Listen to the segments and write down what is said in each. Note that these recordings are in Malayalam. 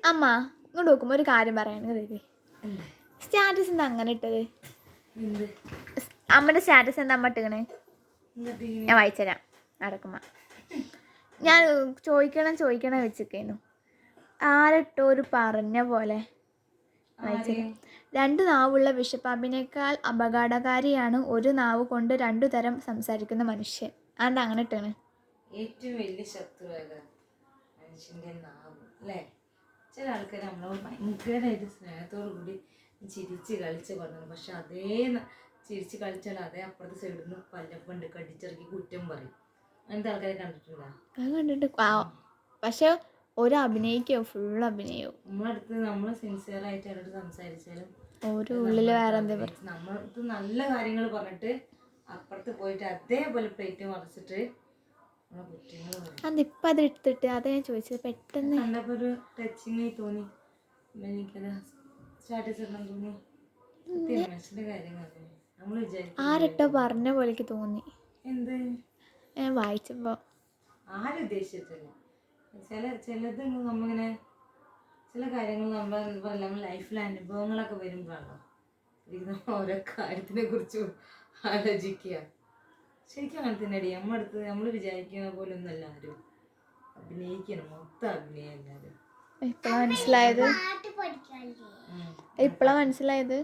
അമ്മ ഇങ്ങോട്ട് നോക്കുമ്പോൾ ഒരു കാര്യം പറയാനുള്ളത്. സ്റ്റാറ്റസ് എന്താ അങ്ങനെ ഇട്ടത്? അമ്മയുടെ സ്റ്റാറ്റസ് എന്താ അമ്മ ഇട്ടേക്കണേ? ഞാൻ വായിച്ചുതരാം നടക്കുമ്പോൾ. ഞാൻ ചോദിക്കണം വെച്ചിരിക്കുന്നു. ആരട്ടോ ഒരു പറഞ്ഞ പോലെ വായിച്ചുതരാം. 2 നാവുള്ള വിഷപ്പാമ്പിനേക്കാൾ അപകടകാരിയാണ് ഒരു നാവ് കൊണ്ട് 2 തരം സംസാരിക്കുന്ന മനുഷ്യൻ. അതെന്താ അങ്ങനെ ഇട്ടാണ്? ഏറ്റവും വലിയ ശത്രുവാണ് മനുഷ്യൻ്റെ നാവ് അല്ലേ? ചില ആൾക്കാർ നമ്മളോട് ഭയങ്കരമായിട്ട് സ്നേഹത്തോടു കൂടി ചിരിച്ച് കളിച്ച് പറഞ്ഞു, പക്ഷെ അതേ ചിരിച്ച് കളിച്ചാൽ അതേ അപ്പുറത്തെ സൈഡിൽ നിന്ന് പല്ലപ്പണ്ട് കടിച്ചിറക്കി കുറ്റം പറയും. അങ്ങനത്തെ ആൾക്കാരെ കണ്ടിട്ടുണ്ടോ? അത് കണ്ടിട്ട്. പക്ഷെ ഒരു അഭിനയിക്കോ ഫുൾ അഭിനയോ നമ്മളടുത്ത് നമ്മൾ സിൻസിയറായിട്ട് അവരോട് സംസാരിച്ചാലും ഒരു ഉള്ളിൽ വേറെ എന്താ നമ്മളടുത്ത് നല്ല കാര്യങ്ങൾ പറഞ്ഞിട്ട് അപ്പുറത്ത് പോയിട്ട് അതേപോലെ പ്ലേറ്റ് മറിച്ചിട്ട് അതിപ്പോൾ അത് എടുത്തിട്ട് അതാ ഞാൻ ചോദിച്ചത്. പെട്ടെന്ന് കണ്ടപ്പോൾ ഒരു ടച്ചിങ് തോന്നി, എനിക്കത് സ്റ്റാറ്റസ് ഇടാൻ തോന്നി. മനുഷ്യൻ്റെ കാര്യങ്ങളാണ് നമ്മൾ വിചാരിക്കും. ആരട്ടോ പറഞ്ഞ പോലെക്ക് തോന്നി. എന്ത് ഞാൻ വായിച്ചപ്പോൾ ആരും ഉദ്ദേശിച്ചിട്ടില്ല. ചിലത് നമ്മളിങ്ങനെ ചില കാര്യങ്ങൾ നമ്മൾ ലൈഫിലെ അനുഭവങ്ങളൊക്കെ വരുമ്പോഴാണോ നമ്മൾ ഓരോ കാര്യത്തിനെ കുറിച്ച് ആലോചിക്കുക. ശരിക്കും അങ്ങനെ തന്നെ അടി. നമ്മൾ വിചാരിക്കുന്ന പോലെ ഒന്നല്ല ആരും അഭിനയിക്കണം. മൊത്തം അഭിനയം എല്ലാവരും. ഇപ്പോഴാണ് മനസ്സിലായത്.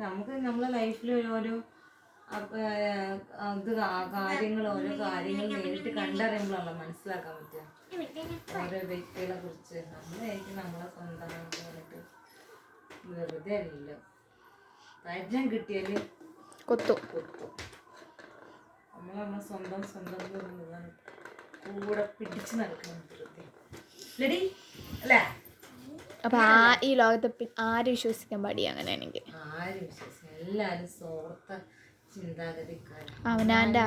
നമുക്ക് നമ്മളെ ലൈഫിൽ ഓരോ ഓരോ കാര്യങ്ങൾ നേരിട്ട് കണ്ടറിയുമ്പോഴാണല്ലോ മനസ്സിലാക്കാൻ പറ്റുക ഓരോ വ്യക്തികളെ കുറിച്ച്. നമ്മളായിരിക്കും നമ്മളെ സ്വന്തമാണെന്ന് പറഞ്ഞിട്ട് വെറുതെ അല്ലല്ലോ. പരിചയം കിട്ടിയാൽ കൊത്തും. നമ്മളെ സ്വന്തം കൂടെ പിടിച്ച് നടക്കണം വെറുതെ അല്ലേ? അപ്പൊ ഈ ലോകത്തെ ആരും വിശ്വസിക്കാൻ പാടില്ല. അങ്ങനെയാണെങ്കിൽ ആരും വിശ്വസിക്കാൻ എല്ലാവരും സ്വാർത്ഥ ചിന്താഗതിക്കാരും. അവനാൻ്റെ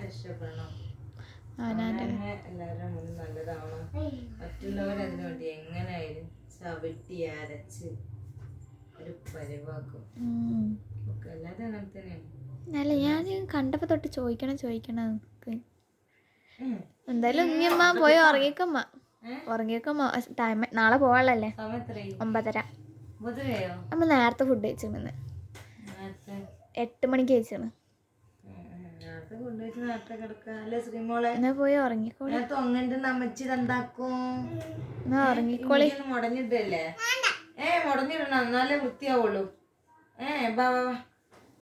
രക്ഷപ്പെടണം, എല്ലാവരുടെ മുന്നിൽ നല്ലതാവണം. മറ്റുള്ളവരതിനു വേണ്ടി എങ്ങനെയായാലും ചവിട്ടി അരച്ച് ഒരു പരിവാക്കും ഒക്കെ. അല്ലാതെ അങ്ങനെ തന്നെയാണ്. അല്ല, ഞാൻ കണ്ടപ്പോൾ തൊട്ട് ചോദിക്കണം. എന്തായാലും ഉമ്മ പോയി ഉറങ്ങിയേക്കമ്മ. ടൈം നാളെ പോവാളല്ലേ? 9:30. നമ്മൾ നേരത്തെ ഫുഡ് കഴിച്ചിരുന്നു. 8 മണിക്ക് കഴിച്ചാണ്. എന്നാ പോയി ഉറങ്ങിക്കോളി. ഉറങ്ങിക്കോളി. മുടഞ്ഞിട്ടല്ലേ? മുടഞ്ഞിടണം, എന്നാലേ വൃത്തിയാവുള്ളൂ. ബാ